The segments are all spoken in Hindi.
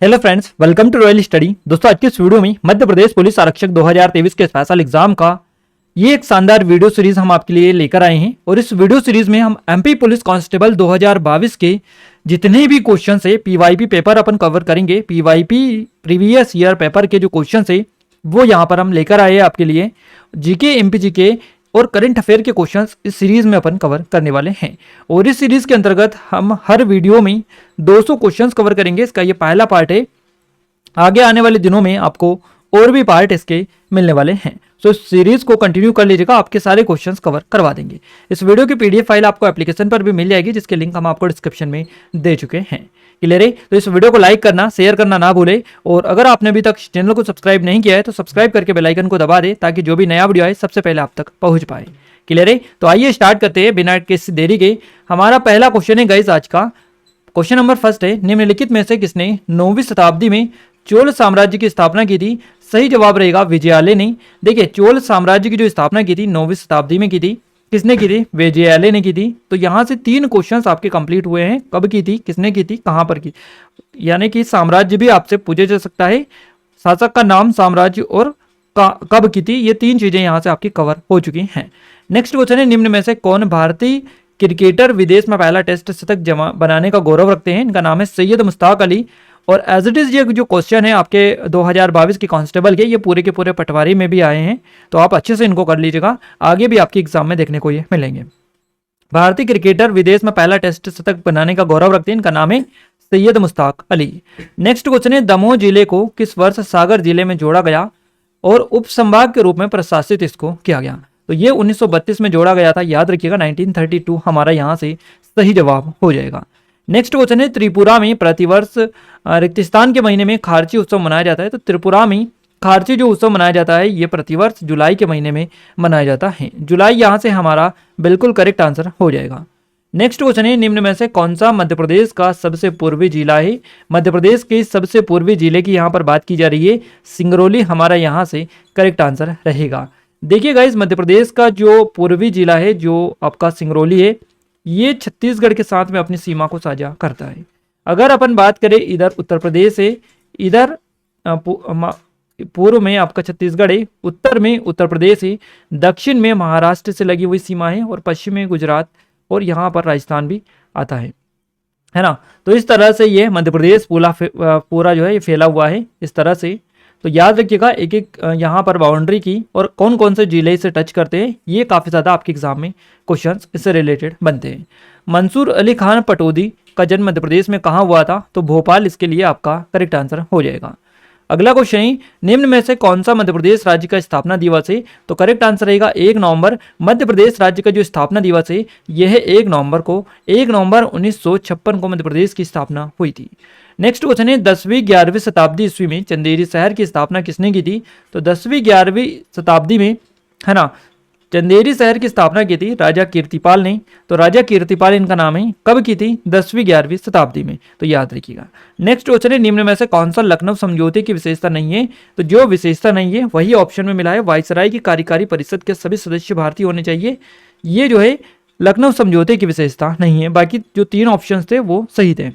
Hello friends, welcome to Royal Study. दोस्तों, आज के इस वीडियो में मध्य प्रदेश पुलिस आरक्षक 2023 के स्पेशल एग्जाम का ये एक शानदार वीडियो सीरीज हम आपके लिए लेकर आए हैं। और इस वीडियो सीरीज में हम एमपी पुलिस कांस्टेबल 2022 के जितने भी क्वेश्चन है पीवाईपी पेपर अपन कवर करेंगे। पीवाईपी प्रीवियस ईयर पेपर के जो क्वेश्चन है वो यहाँ पर हम लेकर आए हैं आपके लिए। जीके, एमपी जीके और करंट अफेयर के क्वेश्चंस इस सीरीज में अपन कवर करने वाले हैं। और इस सीरीज के अंतर्गत हम हर वीडियो में 200 क्वेश्चंस कवर करेंगे। इसका ये पहला पार्ट है। आगे आने वाले दिनों में आपको और भी पार्ट इसके मिलने वाले हैं। तो इस सीरीज को कंटिन्यू कर लीजिएगा, आपके सारे क्वेश्चंस कवर करवा देंगे। इस वीडियो की पीडीएफ फाइल आपको एप्लीकेशन पर भी मिल जाएगी, जिसके लिंक हम आपको डिस्क्रिप्शन में दे चुके हैं। क्लियर है? तो इस वीडियो को लाइक करना, शेयर करना ना भूले। और अगर आपने अभी तक चैनल को सब्सक्राइब नहीं किया है तो सब्सक्राइब करके बेल आइकन को दबा दे, ताकि जो भी नया वीडियो आए सबसे पहले आप तक पहुंच पाए। क्लियर है? तो आइए स्टार्ट करते हैं बिना किसी देरी के। हमारा पहला क्वेश्चन है गाइस आज का। क्वेश्चन नंबर फर्स्ट है, निम्नलिखित में से किसने 9वीं शताब्दी में चोल साम्राज्य की स्थापना की थी? सही जवाब रहेगा विजयालय ने। देखिए, चोल साम्राज्य की जो स्थापना की थी 9वीं शताब्दी में की थी, किसने की थी? विजयालय ने की थी। तो यहां से 3 क्वेश्चंस आपके कंप्लीट हुए हैं। कब की थी, किसने की थी, कहां पर की। यानी कि साम्राज्य भी आपसे पूछा जा सकता है, शासक का नाम, साम्राज्य और कब की थी। ये 3 चीजें यहां से आपकी कवर हो चुकी हैं। नेक्स्ट क्वेश्चन है, निम्न में से कौन भारतीय क्रिकेटर विदेश में पहला टेस्ट शतक जमा बनाने का गौरव रखते हैं? इनका नाम है सैयद मुश्ताक अली। और एज इट इज ये जो क्वेश्चन है आपके 2022 के कांस्टेबल के, ये पूरे के पूरे पटवारी में भी आए हैं, तो आप अच्छे से इनको कर लीजिएगा, आगे भी आपके एग्जाम में देखने को ये मिलेंगे। भारतीय क्रिकेटर विदेश में पहला टेस्ट शतक बनाने का गौरव रखते हैं, इनका नाम है सैयद मुश्ताक अली। नेक्स्ट क्वेश्चन है, दमोह जिले को किस वर्ष सागर जिले में जोड़ा गया और उप संभाग के रूप में प्रशासित इसको किया गया? तो ये 1932 में जोड़ा गया था, याद रखिएगा 1932 हमारा यहाँ से सही जवाब हो जाएगा। नेक्स्ट क्वेश्चन है, त्रिपुरा में प्रतिवर्ष रिक्तिस्तान के महीने में खारची उत्सव मनाया जाता है। तो त्रिपुरा में खारची जो उत्सव मनाया जाता है ये प्रतिवर्ष जुलाई के महीने में मनाया जाता है। जुलाई यहाँ से हमारा बिल्कुल करेक्ट आंसर हो जाएगा। नेक्स्ट क्वेश्चन है, निम्न में से कौन सा मध्य प्रदेश का सबसे पूर्वी जिला है? मध्य प्रदेश के सबसे पूर्वी जिले की यहाँ पर बात की जा रही है, सिंगरौली हमारा यहाँ से करेक्ट आंसर रहेगा। देखिए गाइस, मध्य प्रदेश का जो पूर्वी जिला है जो आपका सिंगरौली है, ये छत्तीसगढ़ के साथ में अपनी सीमा को साझा करता है। अगर अपन बात करें इधर उत्तर प्रदेश है, इधर पूर्व में आपका छत्तीसगढ़ है, उत्तर में उत्तर प्रदेश है, दक्षिण में महाराष्ट्र से लगी हुई सीमा है और पश्चिम में गुजरात और यहाँ पर राजस्थान भी आता है ना। तो इस तरह से ये मध्य प्रदेश पूरा जो है ये फैला हुआ है इस तरह से। तो याद रखिएगा एक एक यहाँ पर बाउंड्री की और कौन कौन से जिले से टच करते हैं, ये काफ़ी ज़्यादा आपके एग्जाम में क्वेश्चंस इससे रिलेटेड बनते हैं। मंसूर अली खान पटौदी का जन्म मध्य प्रदेश में कहाँ हुआ था? तो भोपाल इसके लिए आपका करेक्ट आंसर हो जाएगा। अगला क्वेश्चन है, निम्न में से कौन सा मध्य प्रदेश राज्य का स्थापना दिवस है? तो करेक्ट आंसर रहेगा 1 नवंबर। मध्य प्रदेश राज्य का जो स्थापना दिवस है यह है 1 नवंबर को। 1 नवंबर 1956 को मध्य प्रदेश की स्थापना हुई थी। नेक्स्ट क्वेश्चन है, 10वीं 11वीं शताब्दी ईस्वी में चंदेरी शहर की स्थापना किसने की थी? तो 10वीं 11वीं शताब्दी में है ना, चंदेरी शहर की स्थापना की थी राजा कीर्तिपाल ने। तो राजा कीर्तिपाल इनका नाम है। कब की थी? 10वीं 11वीं शताब्दी में, तो याद रखिएगा। नेक्स्ट क्वेश्चन है, निम्न में से कौन सा लखनऊ समझौते की विशेषता नहीं है? तो जो विशेषता नहीं है वही ऑप्शन में मिला है, वायसराय की कार्यकारी परिषद के सभी सदस्य भारतीय होने चाहिए। ये जो है लखनऊ समझौते की विशेषता नहीं है, बाकी जो 3 ऑप्शन थे वो सही थे।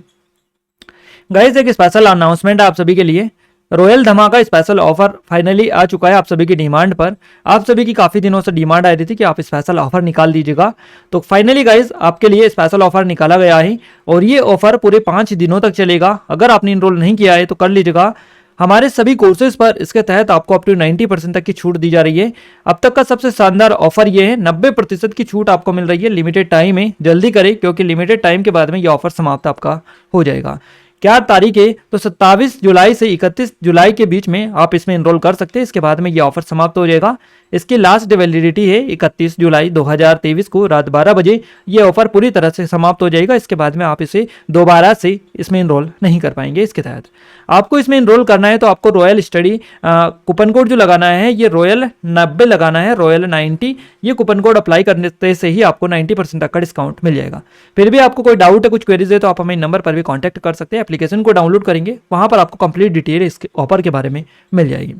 गाइस, एक स्पेशल अनाउंसमेंट आप सभी के लिए, रॉयल धमाका स्पेशल ऑफर फाइनली आ चुका है आप सभी की डिमांड पर। आप सभी की काफ़ी दिनों से डिमांड आ रही थी कि आप स्पेशल ऑफर निकाल दीजिएगा, तो फाइनली गाइस आपके लिए स्पेशल ऑफर निकाला गया है। और ये ऑफर पूरे 5 दिनों तक चलेगा। अगर आपने इनरोल नहीं किया है तो कर लीजिएगा। हमारे सभी कोर्सेज पर इसके तहत आपको अप टू 90% तक की छूट दी जा रही है। अब तक का सबसे शानदार ऑफर ये है, 90% की छूट आपको मिल रही है। लिमिटेड टाइम है, जल्दी करें क्योंकि लिमिटेड टाइम के बाद में ये ऑफर समाप्त आपका हो जाएगा। क्या तारीख है? तो 27 जुलाई से 31 जुलाई के बीच में आप इसमें इनरोल कर सकते हैं। इसके बाद में ये ऑफर समाप्त हो जाएगा। इसकी लास्ट वैलिडिटी है 31 जुलाई 2023 को रात 12 बजे। ये ऑफर पूरी तरह से समाप्त हो जाएगा। इसके बाद में आप इसे दोबारा से इसमें इनरोल नहीं कर पाएंगे। इसके तहत आपको इसमें इनरोल करना है तो आपको रॉयल स्टडी कूपन कोड जो लगाना है ये रॉयल 90 लगाना है, रॉयल 90। ये कूपन कोड अप्लाई करने से ही आपको 90% तक का डिस्काउंट मिल जाएगा। फिर भी आपको कोई डाउट है, कुछ क्वेरीज है तो आप हमें नंबर पर भी कॉन्टैक्ट कर सकते हैं। एप्लीकेशन को डाउनलोड करेंगे, वहां पर आपको कंप्लीट डिटेल इसके ऑफर के बारे में मिल जाएगी।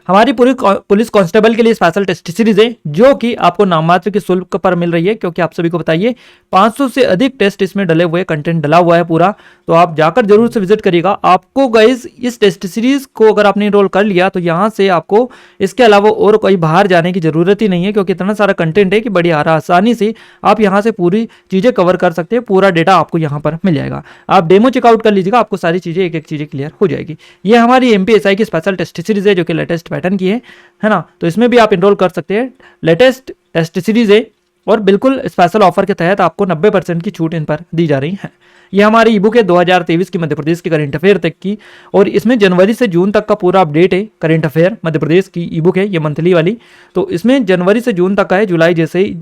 हमारी पूरी पुलिस कांस्टेबल के लिए स्पेशल टेस्ट सीरीज है जो कि आपको नाममात्र के शुल्क पर मिल रही है, क्योंकि आप सभी को बताइए 500 से अधिक टेस्ट इसमें डले हुए, कंटेंट डला हुआ है पूरा। तो आप जाकर जरूर से विजिट करिएगा। आपको गाइस इस टेस्ट सीरीज को अगर आपने इनरोल कर लिया तो यहाँ से आपको इसके अलावा और कोई बाहर जाने की जरूरत ही नहीं है, क्योंकि इतना सारा कंटेंट है कि बड़ी आसानी से आप यहाँ से पूरी चीजें कवर कर सकते हैं। पूरा डेटा आपको यहाँ पर मिल जाएगा। आप डेमो चेकआउट कर लीजिएगा, आपको सारी चीजें एक एक चीजें क्लियर हो जाएगी। ये हमारी एमपीएसआई की स्पेशल टेस्ट सीरीज है जो कि लेटेस्ट पैटर्न की है ना। तो इसमें भी आप इनरोल कर सकते हैं। लेटेस्ट टेस्ट सीरीज है और बिल्कुल स्पेशल ऑफर के तहत आपको 90% की छूट इन पर दी जा रही है। ये हमारी ई बुक है 2023 की मध्य प्रदेश की करंट अफेयर तक की, और इसमें जनवरी से जून तक का पूरा अपडेट है। करंट अफेयर मध्य प्रदेश की ई बुक है ये मंथली वाली। तो इसमें जनवरी से जून तक का है, जुलाई जैसे ही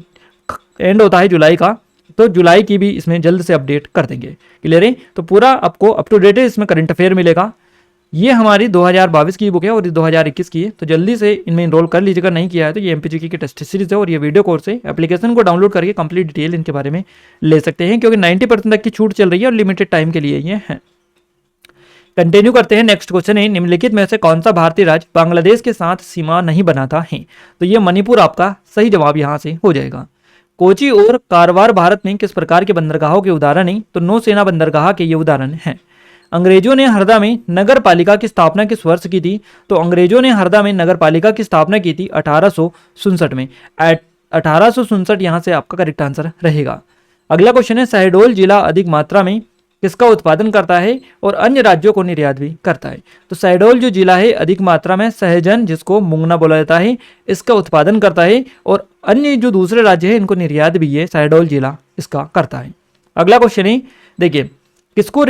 एंड होता है जुलाई का तो जुलाई की भी इसमें जल्द से अपडेट कर देंगे। क्लियर है। तो पूरा आपको अप टू डेट है इसमें करंट अफेयर मिलेगा। ये हमारी 2022 की बुक है और ये 2021 की है। तो जल्दी से इनमें इनरोल कर लीजिएगा, नहीं किया है तो ये एमपीजीके की टेस्ट सीरीज है और ये वीडियो कोर्स है। एप्लीकेशन को डाउनलोड करके कंप्लीट डिटेल इनके बारे में ले सकते हैं, क्योंकि 90% तक की छूट चल रही है और लिमिटेड टाइम के लिए ये है। कंटिन्यू करते हैं। नेक्स्ट क्वेश्चन है, निम्नलिखित में से कौन सा भारतीय राज्य बांग्लादेश के साथ सीमा नहीं बनाता है? तो ये मणिपुर आपका सही जवाब यहाँ से हो जाएगा। कोची और कारवार भारत में किस प्रकार के बंदरगाहों के उदाहरण है? तो नौसेना बंदरगाह के ये उदाहरण हैं। अंग्रेजों ने हरदा में नगर पालिका की स्थापना किस वर्ष की थी? तो अंग्रेजों ने हरदा में नगर पालिका की स्थापना की थी 1867 में। 1867 यहाँ से आपका करेक्ट आंसर रहेगा। अगला क्वेश्चन है, शहडोल जिला अधिक मात्रा में किसका उत्पादन करता है और अन्य राज्यों को निर्यात भी करता है? तो शहडोल जो जिला है अधिक मात्रा में सहजन, जिसको मुंगना बोला जाता है, इसका उत्पादन करता है, और अन्य जो दूसरे राज्य है इनको निर्यात भी ये शहडोल जिला इसका करता है। अगला क्वेश्चन है, देखिए किसको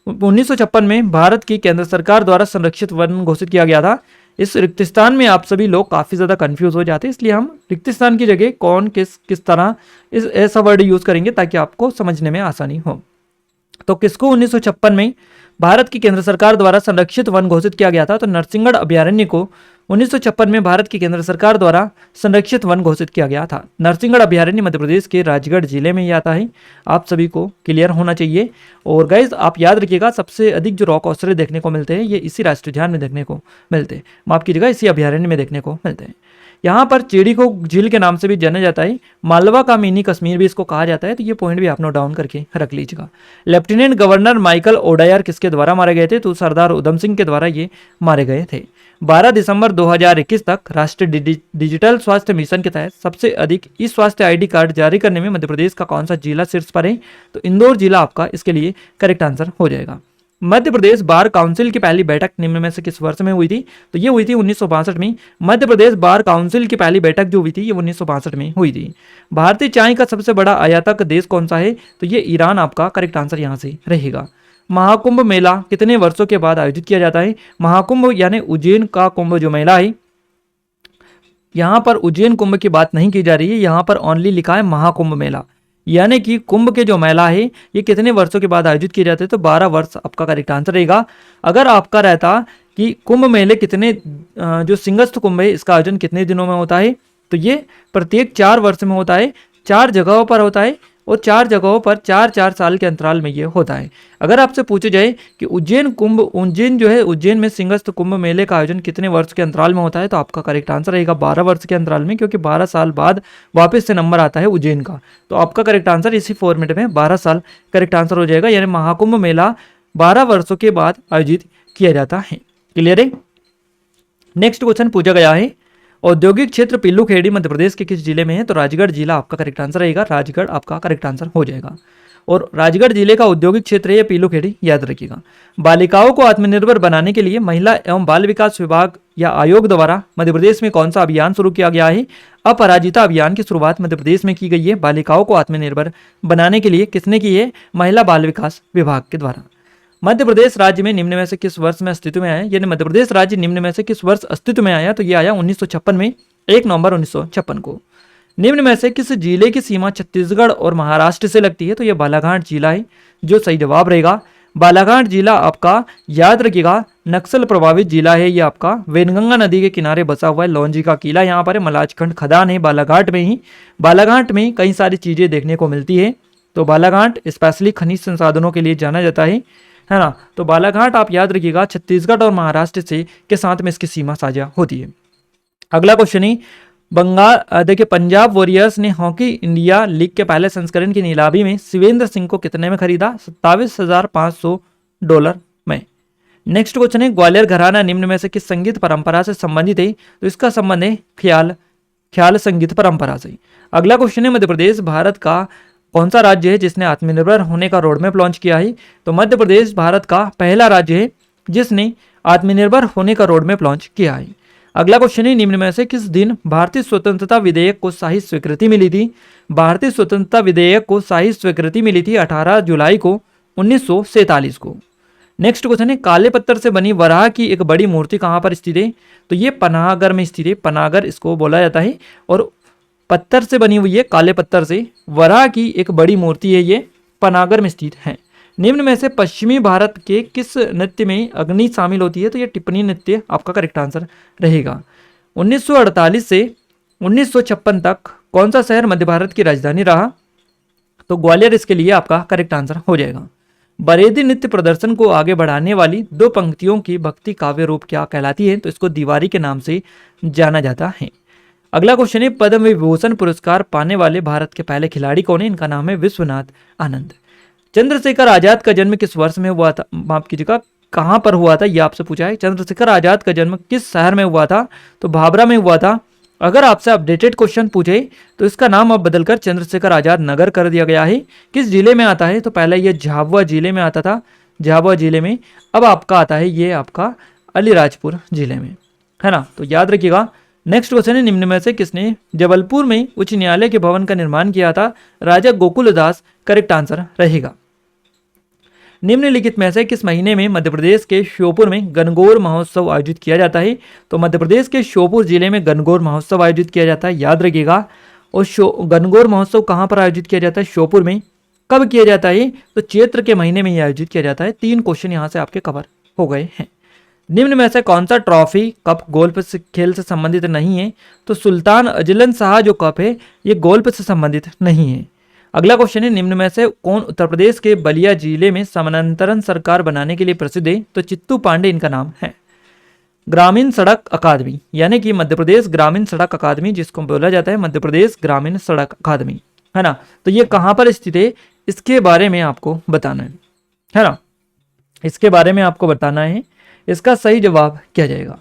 1956 में भारत की केंद्र सरकार द्वारा संरक्षित वन घोषित किया गया था? इस रिक्तिस्तान में आप सभी लोग काफी ज्यादा कंफ्यूज हो जाते हैं, इसलिए हम रिक्तिस्तान की जगह कौन किस तरह इस ऐसा वर्ड यूज करेंगे ताकि आपको समझने में आसानी हो। तो किसको 1956 में भारत की केंद्र सरकार द्वारा संरक्षित वन घोषित किया गया था? तो नरसिंहगढ़ अभयारण्य को 1956 में भारत की केंद्र सरकार द्वारा संरक्षित वन घोषित किया गया था। नरसिंहगढ़ अभयारण्य मध्य प्रदेश के राजगढ़ जिले में ही आता है, आप सभी को क्लियर होना चाहिए। और गाइज आप याद रखिएगा, सबसे अधिक जो रॉक ऑस्ट्रे देखने को मिलते हैं ये इसी राष्ट्रीय उद्यान में देखने को मिलते हैं, माफ कीजिएगा इसी अभयारण्य में देखने को मिलते हैं। यहाँ पर चेड़ी को झील के नाम से भी जाना जाता है, मालवा का मिनी कश्मीर भी इसको कहा जाता है। तो ये पॉइंट भी आप नोट डाउन करके रख लीजिएगा। लेफ्टिनेंट गवर्नर माइकल ओडायर किसके द्वारा मारे गए थे? तो सरदार उधम सिंह के द्वारा ये मारे गए थे। 12 दिसंबर 2021 तक राष्ट्रीय डिजिटल स्वास्थ्य मिशन के तहत सबसे अधिक ई स्वास्थ्य आईडी कार्ड जारी करने में मध्य प्रदेश का कौन सा जिला शीर्ष पर है? तो इंदौर जिला आपका इसके लिए करेक्ट आंसर हो जाएगा। मध्य प्रदेश बार काउंसिल की पहली बैठक निम्न में से किस वर्ष में हुई थी? तो ये हुई थी 1962 में। मध्य प्रदेश बार काउंसिल की पहली बैठक जो हुई थी ये 1962 में हुई थी। भारतीय चाय का सबसे बड़ा आयातक देश कौन सा है? तो ये ईरान आपका करेक्ट आंसर यहाँ से रहेगा। महाकुंभ मेला कितने वर्षों के बाद आयोजित किया जाता है? महाकुंभ यानी उज्जैन का कुंभ जो मेला है, यहाँ पर उज्जैन कुंभ की बात नहीं की जा रही है, यहाँ पर ओनली लिखा है महाकुंभ मेला, यानी कि कुंभ के जो मेला है ये कितने वर्षों के बाद आयोजित किए जाते हैं? तो 12 वर्ष आपका करेक्ट आंसर रहेगा। अगर आपका रहता कि कुंभ मेले कितने जो सिंहस्थ कुंभ है इसका आयोजन कितने दिनों में होता है, तो ये प्रत्येक 4 वर्ष में होता है, 4 जगहों पर होता है और 4 जगहों पर 4-4 साल के अंतराल में ये होता है। अगर आपसे पूछा जाए कि उज्जैन जो है उज्जैन में सिंहस्थ कुंभ मेले का आयोजन कितने वर्ष के अंतराल में होता है, तो आपका करेक्ट आंसर रहेगा 12 वर्ष के अंतराल में, क्योंकि 12 साल बाद वापस से नंबर आता है उज्जैन का। तो आपका करेक्ट आंसर इसी फॉर्मेट में 12 साल करेक्ट आंसर हो जाएगा, यानी महाकुंभ मेला 12 वर्षों के बाद आयोजित किया जाता है। क्लियर है। नेक्स्ट क्वेश्चन पूछा गया है, औद्योगिक क्षेत्र पिल्लूखेड़ी मध्य प्रदेश के किस जिले में है? तो राजगढ़ जिला आपका करेक्ट आंसर रहेगा। राजगढ़ आपका करेक्ट आंसर हो जाएगा। और राजगढ़ जिले का औद्योगिक क्षेत्र है पिल्लूखेड़ी, याद रखिएगा। बालिकाओं को आत्मनिर्भर बनाने के लिए महिला एवं बाल विकास विभाग या आयोग द्वारा मध्य प्रदेश में कौन सा अभियान शुरू किया गया है? अपराजिता अभियान की शुरुआत मध्य प्रदेश में की गई है। बालिकाओं को आत्मनिर्भर बनाने के लिए किसने की है? महिला बाल विकास विभाग के द्वारा। मध्य प्रदेश राज्य में निम्न में से किस वर्ष में अस्तित्व में आया? यानी मध्य प्रदेश राज्य निम्न में से किस वर्ष अस्तित्व में आया? तो ये आया 1956 में, 1 नवंबर 1956 को। निम्न में से किस जिले की सीमा छत्तीसगढ़ और महाराष्ट्र से लगती है? तो यह बालाघाट जिला है जो सही जवाब रहेगा। बालाघाट जिला आपका याद रखिएगा नक्सल प्रभावित जिला है। ये आपका वेनगंगा नदी के किनारे बसा हुआ है। लौंजी का किला यहाँ पर है, मलाजखंड खदान है बालाघाट में ही। बालाघाट में कई सारी चीजें देखने को मिलती है। तो बालाघाट स्पेशली खनिज संसाधनों के लिए जाना जाता है। है ना। तो बालाघाट आप याद रखिएगा छत्तीसगढ़ और महाराष्ट्र से के साथ में इसकी सीमा साझा होती है। अगला क्वेश्चन है बंगाल देखिए पंजाब वॉरियर्स ने हॉकी इंडिया लीग के पहले संस्करण की नीलामी में शिवेंद्र सिंह को कितने में खरीदा? $27,500 में। नेक्स्ट क्वेश्चन है ग्वालियर घराना निम्न में से किस संगीत परंपरा से संबंधित है? तो इसका संबंध है ख्याल संगीत परंपरा से। अगला क्वेश्चन है मध्य प्रदेश भारत का कौन सा राज्य है जिसने आत्मनिर्भर होने का रोड मैप लॉन्च किया है? तो मध्य प्रदेश भारत का पहला राज्य है जिसने आत्मनिर्भर होने का रोड मैप लॉन्च किया है। अगला क्वेश्चन है निम्न में से किस दिन भारतीय स्वतंत्रता विधेयक को शाही स्वीकृति मिली थी? भारतीय स्वतंत्रता विधेयक को शाही स्वीकृति मिली थी 18 जुलाई को 1947 को। नेक्स्ट क्वेश्चन है काले पत्थर से बनी वराह की एक बड़ी मूर्ति कहाँ पर स्थित है? तो ये पनाहगढ़ में स्थित है, पनाहगढ़ इसको बोला जाता है। और पत्थर से बनी हुई है, काले पत्थर से वराह की एक बड़ी मूर्ति है, ये पनाहगढ़ में स्थित है। निम्न में से पश्चिमी भारत के किस नृत्य में अग्नि शामिल होती है? तो ये टिप्पणी नृत्य आपका करेक्ट आंसर रहेगा। 1948 से 1956 तक कौन सा शहर मध्य भारत की राजधानी रहा? तो ग्वालियर इसके लिए आपका करेक्ट आंसर हो जाएगा। बरेदी नृत्य प्रदर्शन को आगे बढ़ाने वाली दो पंक्तियों की भक्ति काव्य रूप क्या कहलाती है? तो इसको दीवारी के नाम से जाना जाता है। अगला क्वेश्चन है पद्म विभूषण पुरस्कार पाने वाले भारत के पहले खिलाड़ी कौन है? इनका नाम है विश्वनाथ आनंद। चंद्रशेखर आजाद का जन्म किस वर्ष में हुआ था? माफ कीजिएगा, कहां पर हुआ था, यह आपसे पूछा है। चंद्रशेखर आजाद का जन्म किस शहर में हुआ था? तो भाभरा में हुआ था। अगर आपसे अपडेटेड क्वेश्चन पूछे तो इसका नाम अब बदलकर चंद्रशेखर आजाद नगर कर दिया गया है। किस जिले में आता है? तो पहले यह झाबुआ जिले में आता था, झाबुआ जिले में। अब आपका आता है ये आपका अलीराजपुर जिले में, है ना। तो याद रखिएगा। नेक्स्ट क्वेश्चन है निम्न में से किसने जबलपुर में उच्च न्यायालय के भवन का निर्माण किया था? राजा गोकुलदास करेक्ट आंसर रहेगा। निम्नलिखित में से किस महीने में मध्य प्रदेश के श्योपुर में गणगौर महोत्सव आयोजित किया जाता है? तो मध्य प्रदेश के श्योपुर जिले में गणगौर महोत्सव आयोजित किया जाता है, याद रखिएगा। और गणगौर महोत्सव कहाँ पर आयोजित किया जाता है? श्योपुर में। कब किया जाता है? तो चैत्र के महीने में यह आयोजित किया जाता है। 3 क्वेश्चन यहाँ से आपके कवर हो गए हैं। निम्न में से कौन सा ट्रॉफी कप गोल्फ खेल से संबंधित नहीं है? तो सुल्तान अजलन शाह जो कप है ये गोल्फ से संबंधित नहीं है। अगला क्वेश्चन है निम्न में से कौन उत्तर प्रदेश के बलिया जिले में समानांतरण सरकार बनाने के लिए प्रसिद्ध है? तो चित्तू पांडे इनका नाम है। ग्रामीण सड़क अकादमी यानी कि मध्य प्रदेश ग्रामीण सड़क अकादमी, जिसको बोला जाता है मध्य प्रदेश ग्रामीण सड़क अकादमी, है ना। तो ये कहाँ पर स्थित है इसके बारे में आपको बताना है ना। इसके बारे में आपको बताना है, इसका सही जवाब क्या जाएगा?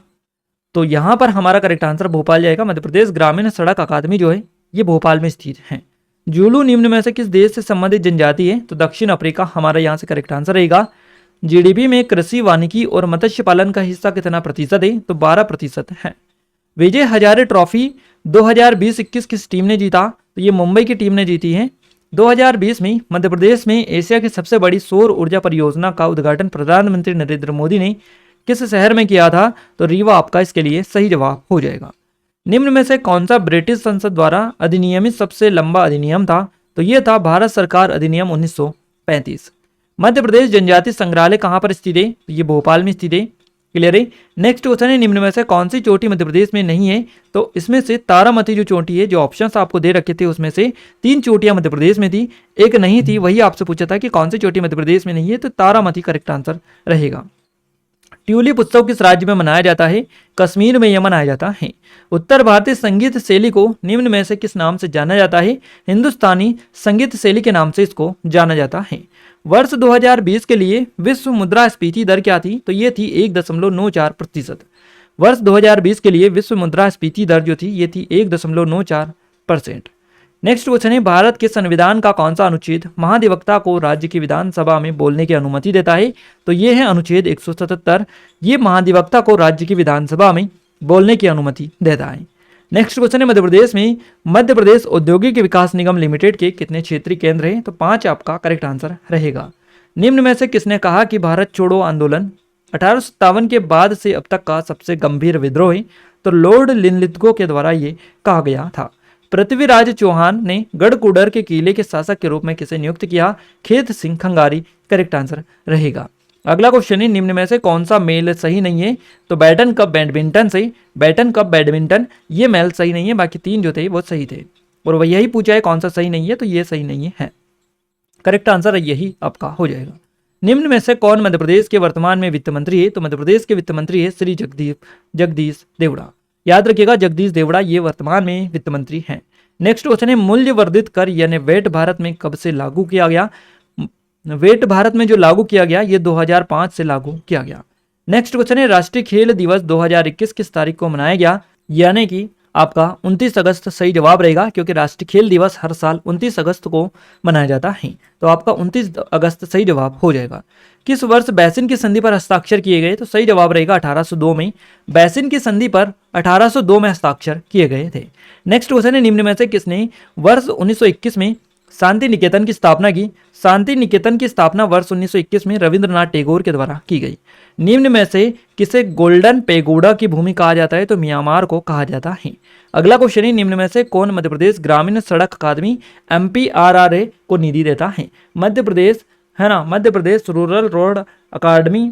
तो यहाँ पर हमारा करेक्ट आंसर भोपाल जाएगा। मध्य प्रदेश ग्रामीण सड़क अकादमी जो है ये भोपाल में स्थित है। जूलू निम्न में से किस देश से संबंधित जनजाति है? तो दक्षिण अफ्रीका हमारा यहाँ से करेक्ट आंसर रहेगा। जीडीपी में कृषि वानिकी और मत्स्य पालन का हिस्सा कितना प्रतिशत है? तो 12% है। विजय हजारे ट्रॉफी 2020-21 किस टीम ने जीता? तो ये मुंबई की टीम ने जीती है। 2020 में मध्य प्रदेश में एशिया की सबसे बड़ी सौर ऊर्जा परियोजना का उद्घाटन प्रधानमंत्री नरेंद्र मोदी ने किस शहर में किया था? तो रीवा आपका इसके लिए सही जवाब हो जाएगा। निम्न में से कौन सा ब्रिटिश संसद द्वारा अधिनियमित सबसे लंबा अधिनियम था? तो यह था भारत सरकार अधिनियम 1935। मध्य प्रदेश जनजातीय संग्रहालय कहाँ पर स्थित है? तो ये भोपाल में स्थित है। क्लियर है। नेक्स्ट क्वेश्चन है निम्न में से कौन सी चोटी मध्य प्रदेश में नहीं है? तो इसमें से तारामती जो चोटी है, जो ऑप्शंस आपको दे रखे थे उसमें से 3 चोटियां मध्य प्रदेश में थी, एक नहीं थी। वही आपसे पूछा था कि कौन सी चोटी मध्य प्रदेश में नहीं है, तो तारामती करेक्ट आंसर रहेगा। ट्यूलिप उत्सव किस राज्य में मनाया जाता है? कश्मीर में यह मनाया जाता है। उत्तर भारतीय संगीत शैली को निम्न में से किस नाम से जाना जाता है? हिंदुस्तानी संगीत शैली के नाम से इसको जाना जाता है। वर्ष 2020 के लिए विश्व मुद्रास्फीति दर क्या थी? तो ये थी 1.94%। वर्ष 2020 के लिए विश्व मुद्रास्फीति दर जो थी ये थी 1.94%। नेक्स्ट क्वेश्चन है भारत के संविधान का कौन सा अनुच्छेद महाधिवक्ता को राज्य की विधानसभा में बोलने की अनुमति देता है? तो ये है अनुच्छेद 177। ये महाधिवक्ता को राज्य की विधानसभा में बोलने की अनुमति देता है। नेक्स्ट क्वेश्चन है मध्य प्रदेश में मध्य प्रदेश औद्योगिक विकास निगम लिमिटेड के कितने क्षेत्रीय केंद्र हैं? तो 5 आपका करेक्ट आंसर रहेगा। निम्न में से किसने कहा कि भारत छोड़ो आंदोलन 1857 के बाद से अब तक का सबसे गंभीर विद्रोह है? तो लॉर्ड लिनलिथगो के द्वारा ये कहा गया था। पृथ्वीराज चौहान ने गढ़कुडर के किले के शासक के रूप में किसे नियुक्त किया? खेत सिंह खंगारी करेक्ट आंसर रहेगा। अगला क्वेश्चन है निम्न में से कौन सा मेल सही नहीं है? तो बैटन कप बैडमिंटन से, बैटन कप बैडमिंटन ये मेल सही नहीं है, बाकी 3 जो थे वो सही थे। और वह यही पूछा है कौन सा सही नहीं है, तो ये सही नहीं है। करेक्ट आंसर यही आपका हो जाएगा। निम्न में से कौन मध्य प्रदेश के वर्तमान में वित्त मंत्री है? तो मध्य प्रदेश के वित्त मंत्री है श्री जगदीश देवड़ा। याद रखिएगा, जगदीश देवड़ा ये वर्तमान में वित्त मंत्री हैं। नेक्स्ट क्वेश्चन है मूल्य वर्धित कर यानी वेट भारत में कब से लागू किया गया? वेट भारत में जो लागू किया गया ये 2005 से लागू किया गया। नेक्स्ट क्वेश्चन है राष्ट्रीय खेल दिवस 2021 किस तारीख को मनाया गया? यानी कि आपका 29 अगस्त सही जवाब रहेगा, क्योंकि राष्ट्रीय खेल दिवस हर साल 29 अगस्त को मनाया जाता है। तो आपका 29 अगस्त सही जवाब हो जाएगा। किस वर्ष बैसिन की संधि पर हस्ताक्षर किए गए? तो सही जवाब रहेगा 1802 में। बैसिन की संधि पर 1802 में हस्ताक्षर किए गए थे। नेक्स्ट क्वेश्चन है निम्न में से किसने वर्ष 1921 में शांति निकेतन की स्थापना की? शांति निकेतन की स्थापना वर्ष 1921 में रविंद्रनाथ टैगोर के द्वारा की गई। निम्न में से किसे गोल्डन पेगोडा की भूमि कहा जाता है? तो म्यांमार को कहा जाता है। अगला क्वेश्चन है निम्न में से कौन मध्य प्रदेश ग्रामीण सड़क अकादमी MPRRA को निधि देता है? मध्य प्रदेश है ना, मध्य प्रदेश रूरल रोड अकादमी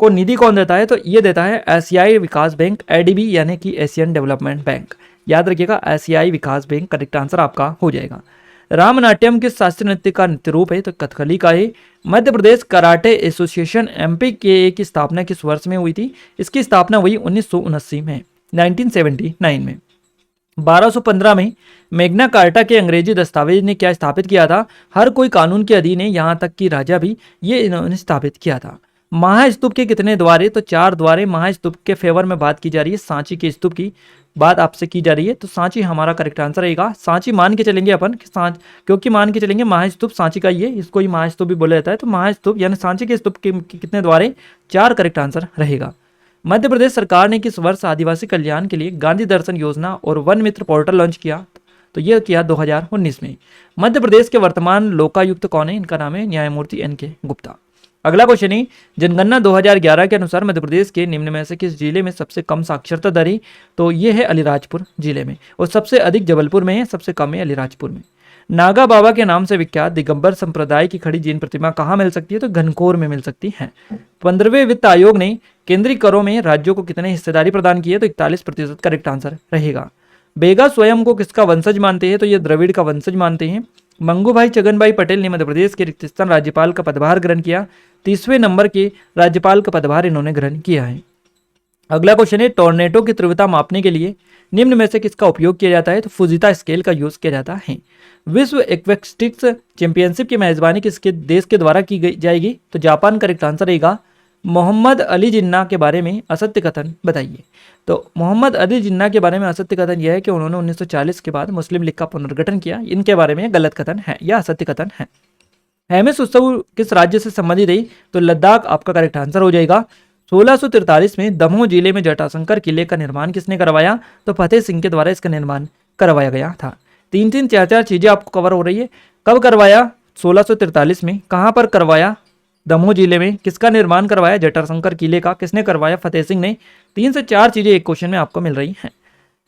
को निधि कौन देता है? तो ये देता है एशियाई विकास बैंक ADB यानी कि एशियन डेवलपमेंट बैंक। याद रखिएगा, एशियाई विकास बैंक करेक्ट आंसर आपका हो जाएगा। रामनाट्यम किस शास्त्रीय नृत्य का नृत्य रूप है? तो कथकली का है। Madhya Pradesh karate association MPKA की स्थापना किस वर्ष में हुई थी? इसकी स्थापना हुई 1979 में, 1979 में। 1215 में मैग्ना कार्टा के अंग्रेजी दस्तावेज ने क्या स्थापित किया था? हर कोई कानून के अधीन है, यहाँ तक कि राजा भी, ये इन्होंने स्थापित किया था। महास्तूप के कितने द्वार है? तो 4 द्वार है। महास्तूप के फेवर में बात की जा रही है, सांची के स्तूप की बात आपसे की जा रही है, तो सांची हमारा करेक्ट आंसर रहेगा। सांची मान के चलेंगे अपन, क्योंकि मान के चलेंगे महास्तूप सांची का ही है, इसको ही महास्तूप भी बोला जाता है। तो महास्तूप यानी सांची के स्तूप के कितने द्वार है? 4 करेक्ट आंसर रहेगा। मध्य प्रदेश सरकार ने किस वर्ष आदिवासी कल्याण के लिए गांधी दर्शन योजना और वन मित्र पोर्टल लॉन्च किया? तो यह किया 2019 में। मध्य प्रदेश के वर्तमान लोकायुक्त कौन है? इनका नाम है न्यायमूर्ति NK गुप्ता। अगला क्वेश्चन है जनगणना 2011 के अनुसार मध्य प्रदेश के निम्न में से किस जिले में सबसे कम साक्षरता दर है? तो ये है अलीराजपुर जिले में, और सबसे अधिक जबलपुर में है, सबसे कम है अलीराजपुर में। नागा बाबा के नाम से विख्यात दिगंबर संप्रदाय की खड़ी जैन प्रतिमा कहाँ मिल सकती है? तो घनखोर में मिल सकती है। 15वें वित्त आयोग ने केंद्रीय करों में राज्यों को कितने हिस्सेदारी प्रदान की है? तो 41% करेक्ट आंसर रहेगा। बेगा स्वयं को किसका वंशज मानते हैं? तो ये द्रविड़ का वंशज मानते हैं। मंगूभाई छगनभाई पटेल ने मध्य प्रदेश के रिक्त स्थान राज्यपाल का पदभार ग्रहण किया। 30वें नंबर के राज्यपाल का पदभार इन्होंने ग्रहण किया है। अगला क्वेश्चन है टोर्नेडो की तीव्रता मापने के लिए निम्न में से किसका उपयोग किया जाता है? तो फुजिता स्केल का यूज किया जाता है। विश्व एक्वेस्टिक्स चैंपियनशिप की मेजबानी किसके देश के द्वारा की जाएगी? तो जापान करेक्ट आंसर रहेगा। मोहम्मद अली जिन्ना के बारे में असत्य कथन बताइए। तो मोहम्मद अली जिन्ना के बारे में असत्य कथन यह है कि उन्होंने 1940 के बाद मुस्लिम लीग का पुनर्गठन किया। इनके बारे में गलत कथन है या असत्य कथन है। हेमिस उत्सव किस राज्य से संबंधित है? तो लद्दाख आपका करेक्ट आंसर हो जाएगा। 1643 में दमोह जिले में जटाशंकर किले का निर्माण किसने करवाया? तो फतेह सिंह के द्वारा इसका निर्माण करवाया गया था। 3-3, 4-4 चीजें आपको कवर हो रही है। कब करवाया? 1643 में। कहां पर करवाया? दमोह जिले में। किसका निर्माण करवाया? जटाशंकर किले का। किसने करवाया? फतेह सिंह ने। 3 से 4 चीजें एक क्वेश्चन में आपको मिल रही हैं।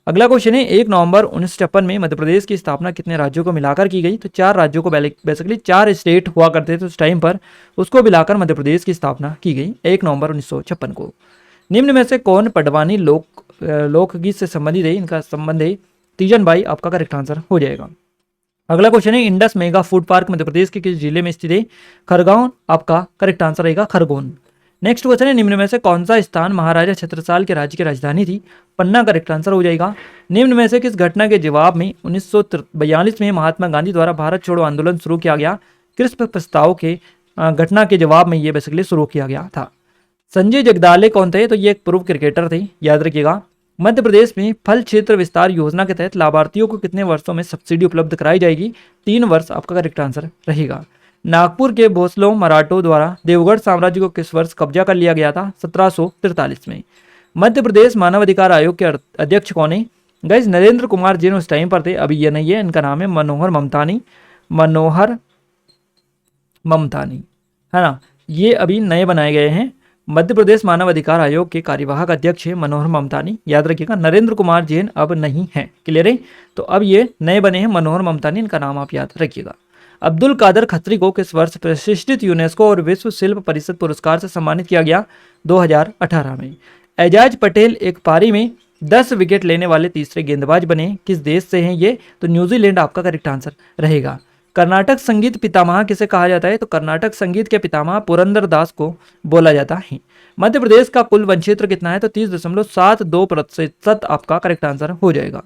अगला क्वेश्चन है 1 नवंबर 1956 में मध्य प्रदेश की स्थापना कितने राज्यों को मिलाकर की गई? तो 4 राज्यों को, बेसिकली 4 स्टेट हुआ करते थे उस टाइम पर, उसको मिलाकर मध्य प्रदेश की स्थापना की गई 1 नवंबर 1956 को। निम्न में से कौन पडवानी लोकगीत से संबंधित है? इनका संबंध है तीजन बाई, आपका करेक्ट आंसर हो जाएगा। अगला क्वेश्चन है Indus mega food park Madhya Pradesh के किस जिले में स्थित है? खरगोन, आपका करेक्ट आंसर रहेगा खरगोन। नेक्स्ट क्वेश्चन है निम्न में से कौन सा स्थान महाराजा छत्रसाल के राज्य की राजधानी थी? पन्ना, करेक्ट आंसर हो जाएगा। निम्न में से किस घटना के जवाब में 1942 में महात्मा गांधी द्वारा भारत छोड़ो आंदोलन शुरू किया गया? क्रिस्प प्रस्ताव के घटना के जवाब में ये बेसिकली शुरू किया गया था। संजय जगदाले कौन थे? तो ये एक पूर्व क्रिकेटर थे, याद रखिएगा। मध्य प्रदेश में फल क्षेत्र विस्तार योजना के तहत लाभार्थियों को कितने वर्षों में सब्सिडी उपलब्ध कराई जाएगी? 3 वर्ष, आपका करेक्ट आंसर रहेगा। नागपुर के भोसलों मराठों द्वारा देवगढ़ साम्राज्य को किस वर्ष कब्जा कर लिया गया था? 1743 में। मध्य प्रदेश मानव अधिकार आयोग के अध्यक्ष कौन है? गाइस नरेंद्र कुमार जैन उस टाइम पर थे, अभी ये नहीं है। इनका नाम है मनोहर ममतानी, है ना। ये अभी नए बनाए गए हैं। मध्य प्रदेश मानव अधिकार आयोग के कार्यवाहक अध्यक्ष है मनोहर ममतानी, याद रखिएगा। नरेंद्र कुमार जैन अब नहीं है, क्लियर है। तो अब ये नए बने हैं मनोहर ममतानी, इनका नाम आप याद रखिएगा। अब्दुल कादर खत्री को किस वर्ष प्रतिष्ठित यूनेस्को और विश्व शिल्प परिषद पुरस्कार से सम्मानित किया गया? 2018 में। एजाज पटेल एक पारी में 10 विकेट लेने वाले तीसरे गेंदबाज बने, किस देश से हैं ये? तो न्यूजीलैंड, आपका करेक्ट आंसर रहेगा। कर्नाटक संगीत पितामह किसे कहा जाता है? तो कर्नाटक संगीत के पितामह पुरंदर दास को बोला जाता है। मध्य प्रदेश का कुल वन क्षेत्र कितना है? तो 30.72% आपका करेक्ट आंसर हो जाएगा।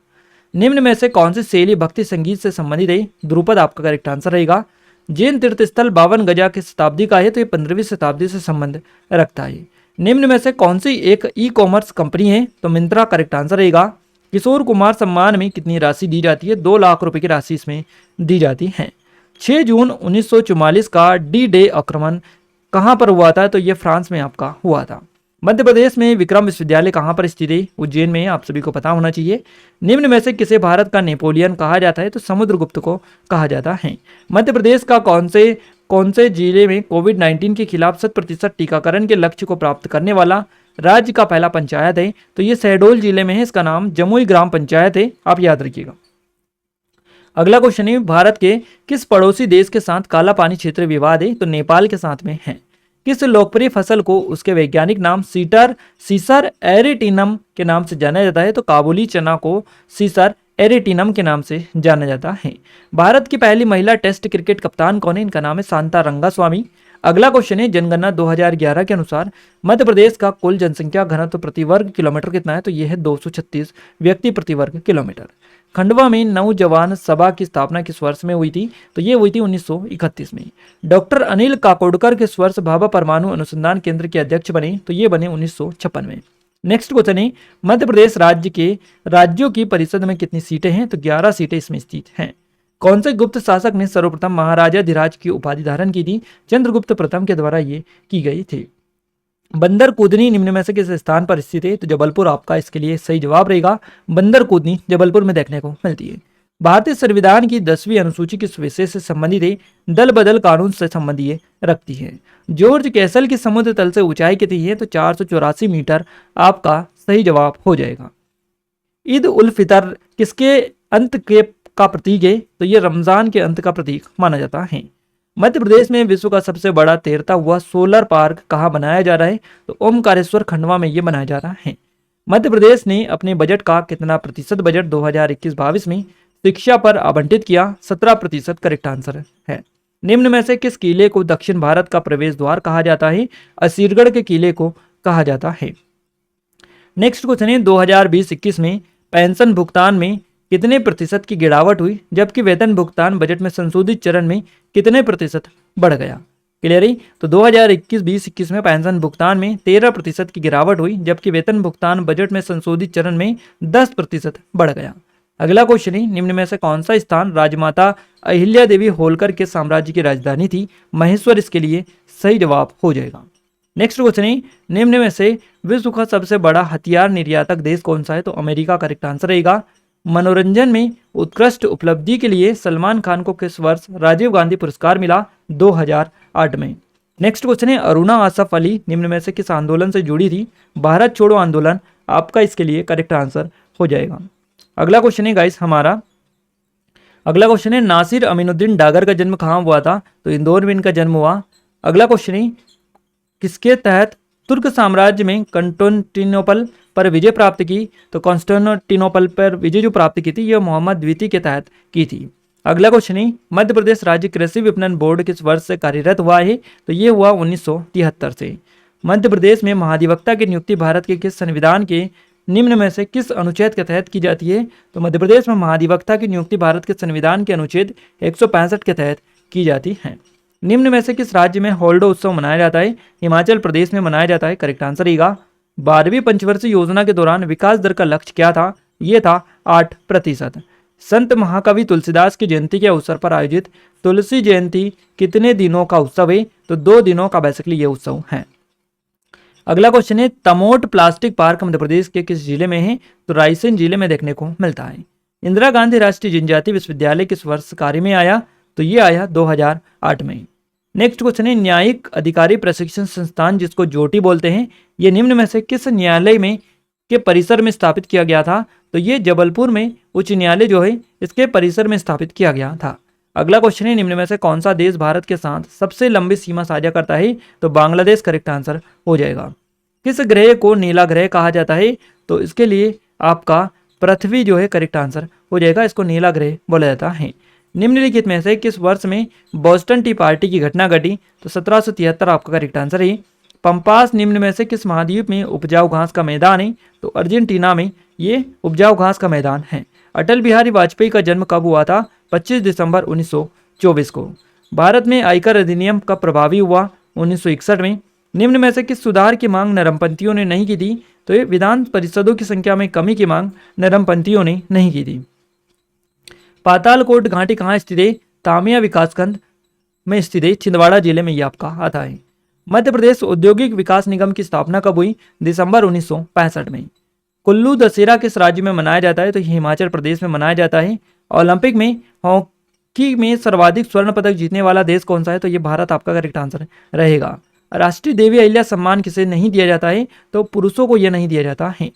निम्न में से कौन सी शैली भक्ति संगीत से संबंधित है? ध्रुपद आपका करेक्ट आंसर रहेगा। जैन तीर्थ स्थल 52 गजा की शताब्दी का है, तो ये 15वीं शताब्दी से संबंध रखता है। निम्न में से कौन सी एक ई कॉमर्स कंपनी है? तो मिंत्रा करेक्ट आंसर रहेगा। किशोर कुमार सम्मान में कितनी राशि दी जाती है? 2 लाख रुपए की राशि इसमें दी जाती है। 6 जून 1944 का डी डे आक्रमण कहां पर हुआ था? तो ये फ्रांस में आपका हुआ था। मध्य प्रदेश में विक्रम विश्वविद्यालय कहां पर स्थित है? उज्जैन में, आप सभी को पता होना चाहिए। निम्न में से किसे भारत का नेपोलियन कहा जाता है? तो समुद्रगुप्त को कहा जाता है। मध्य प्रदेश का कौन से जिले में कोविड-19 के खिलाफ 100% टीकाकरण के लक्ष्य को प्राप्त करने वाला राज्य का पहला पंचायत है? तो ये शहडोल जिले में है। इसका नाम जमुई ग्राम पंचायत है, आप याद रखिएगा। अगला क्वेश्चन है, भारत के किस पड़ोसी देश के साथ काला पानी क्षेत्र विवाद है? तो नेपाल के साथ में है। किस लोकप्रिय फसल को उसके वैज्ञानिक नाम सीसर एरिटिनम के नाम से जाना जाता है? तो काबुली चना को सीसर एरिटिनम के नाम से जाना जाता है। भारत की पहली महिला टेस्ट क्रिकेट कप्तान कौन है? इनका नाम है शांता रंगास्वामी। अगला क्वेश्चन है, जनगणना 2011 के अनुसार मध्य प्रदेश का कुल जनसंख्या घनत्व प्रति वर्ग किलोमीटर कितना है? तो यह है 236 व्यक्ति प्रति वर्ग किलोमीटर। खंडवा में नौजवान सभा की स्थापना किस वर्ष में हुई थी? तो ये हुई थी 1931 में। डॉक्टर अनिल काकोडकर किस वर्ष भाभा परमाणु अनुसंधान केंद्र के अध्यक्ष बने? तो ये बने 1956 में। नेक्स्ट क्वेश्चन है, मध्य प्रदेश राज्यों की परिषद में कितनी सीटें हैं? तो 11 सीटें इसमें स्थित हैं। कौन से गुप्त शासक ने सर्वप्रथम महाराजाधिराज की उपाधि धारण की थी? चंद्रगुप्त प्रथम के द्वारा ये की गई थी। बंदर कूदनी निम्न में से किस स्थान पर स्थित है? तो जबलपुर आपका इसके लिए सही जवाब रहेगा। बंदर कूदनी जबलपुर में देखने को मिलती है। भारतीय संविधान की 10वीं अनुसूची किस विषय से संबंधित है? दल बदल कानून से संबंधित रखती है। जॉर्ज कैसल की समुद्र तल से ऊंचाई कितनी है? तो 484 मीटर आपका सही जवाब हो जाएगा। ईद उल फितर किसके अंत का प्रतीक है? तो ये रमजान के अंत का प्रतीक माना जाता है। मध्य प्रदेश में विश्व का सबसे बड़ा तैरता हुआ सोलर पार्क कहाँ बनाया जा रहा है? तो ओमकारेश्वर खंडवा में ये बनाया जा रहा है। मध्य प्रदेश ने अपने बजट का कितना प्रतिशत बजट 2021-22 में शिक्षा पर आवंटित किया? 17% करेक्ट आंसर है। निम्न में से किस किले को दक्षिण भारत का प्रवेश द्वार कहा जाता है? असीरगढ़ के किले को कहा जाता है। नेक्स्ट क्वेश्चन है, 2020-21 में पेंशन भुगतान में कितने प्रतिशत की गिरावट हुई, जबकि वेतन भुगतान बजट में संशोधित चरण में कितने प्रतिशत बढ़ गया? क्लियर है? तो 2021-20 में पेंशन भुगतान में 13% की गिरावट हुई, जबकि वेतन भुगतान बजट में संशोधित चरण में 10% बढ़ गया। अगला क्वेश्चन है, निम्न में से कौन सा स्थान राजमाता अहिल्या देवी होलकर के साम्राज्य की राजधानी थी? महेश्वर इसके लिए सही जवाब हो जाएगा। नेक्स्ट क्वेश्चन है, निम्न में से विश्व का सबसे बड़ा हथियार निर्यातक देश कौन सा है? तो अमेरिका करेक्ट आंसर रहेगा। मनोरंजन में उत्कृष्ट उपलब्धि के लिए सलमान खान को किस वर्ष राजीव गांधी पुरस्कार मिला? 2008 में। नेक्स्ट क्वेश्चन है, अरुणा आसफ अली निम्न में से किस आंदोलन से जुड़ी थी? भारत छोड़ो आंदोलन आपका इसके लिए करेक्ट आंसर हो जाएगा। अगला क्वेश्चन है गाइस हमारा, अगला क्वेश्चन है, नासिर अमीनुद्दीन डागर का जन्म कहाँ हुआ था? तो इंदौर में इनका जन्म हुआ। अगला क्वेश्चन है, किसके तहत तुर्क साम्राज्य में कंस्टेंटिनोपल पर विजय प्राप्त की? तो कॉन्स्टेंटिनोपल पर विजय जो प्राप्त की थी यह मोहम्मद द्वितीय के तहत की थी। अगला क्वेश्चन है, मध्य प्रदेश राज्य कृषि विपणन बोर्ड किस वर्ष से कार्यरत हुआ है? तो ये हुआ 1973 से। मध्य प्रदेश में महाधिवक्ता की नियुक्ति भारत के किस संविधान के निम्न में से किस अनुच्छेद के तहत की जाती है? तो मध्य प्रदेश में महाधिवक्ता की नियुक्ति भारत के संविधान के अनुच्छेद 165 के तहत की जाती है। निम्न में से किस राज्य में होल्डो उत्सव मनाया जाता है? हिमाचल प्रदेश में मनाया जाता है। करेक्ट आंसर रहेगा। 12वीं पंचवर्षीय योजना के दौरान विकास दर का लक्ष्य क्या था? यह था 8%। संत महाकवि तुलसीदास की जयंती के अवसर पर आयोजित तुलसी जयंती कितने दिनों का उत्सव है? तो 2 दिनों का बेसिकली ये उत्सव है। अगला क्वेश्चन है, तमोट प्लास्टिक पार्क मध्य प्रदेश के किस जिले में है? तो रायसेन जिले में देखने को मिलता है। इंदिरा गांधी राष्ट्रीय जनजाति विश्वविद्यालय किस वर्ष कार्य में आया? तो ये आया 2008 में। नेक्स्ट क्वेश्चन है, न्यायिक अधिकारी प्रशिक्षण संस्थान जिसको जोटी बोलते हैं, ये निम्न में से किस न्यायालय में के परिसर में स्थापित किया गया था? तो ये जबलपुर में उच्च न्यायालय जो है इसके परिसर में स्थापित किया गया था। अगला क्वेश्चन है, निम्न में से कौन सा देश भारत के साथ सबसे लंबी सीमा साझा करता है? तो बांग्लादेश करेक्ट आंसर हो जाएगा। किस ग्रह को नीला ग्रह कहा जाता है? तो इसके लिए आपका पृथ्वी जो है करेक्ट आंसर हो जाएगा, इसको नीला ग्रह बोला जाता है। निम्नलिखित में से किस वर्ष में बोस्टन टी पार्टी की घटना घटी? तो 1773 आपका करेक्ट आंसर है। पंपास निम्न में से किस महाद्वीप में उपजाऊ घास का मैदान है? तो अर्जेंटीना में ये उपजाऊ घास का मैदान है। अटल बिहारी वाजपेयी का जन्म कब हुआ था? 25 दिसंबर 1924 को। भारत में आयकर अधिनियम कब प्रभावी हुआ? 1961 में। निम्न में से किस सुधार की मांग नरमपंथियों ने नहीं की थी? तो ये विधान परिषदों की संख्या में कमी की मांग नरमपंथियों ने नहीं की थी। पातालकोट घाटी कहाँ स्थित है? तामिया विकासखंड में स्थित है, छिंदवाड़ा जिले में ये आपका आता है। मध्य प्रदेश औद्योगिक विकास निगम की स्थापना कब हुई? दिसंबर 1965 में। कुल्लू दशहरा किस राज्य में मनाया जाता है? तो हिमाचल प्रदेश में मनाया जाता है। ओलंपिक में हॉकी में सर्वाधिक स्वर्ण पदक जीतने वाला देश कौन सा है? तो ये भारत आपका करेक्ट आंसर रहेगा। राष्ट्रीय देवी अहिल्या सम्मान किसे नहीं दिया जाता है? तो पुरुषों को यह नहीं दिया जाता है।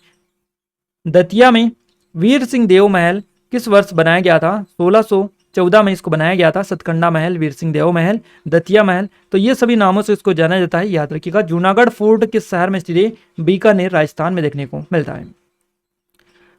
दतिया में वीर सिंह देव महल किस वर्ष बनाया गया था? 1614 में इसको बनाया गया था। सतकंडा महल, वीर सिंह देव महल, दतिया महल, तो ये सभी नामों से इसको जाना जाता है, याद रखिएगा। जूनागढ़ फोर्ट किस शहर में स्थित है? बीकानेर राजस्थान में देखने को मिलता है।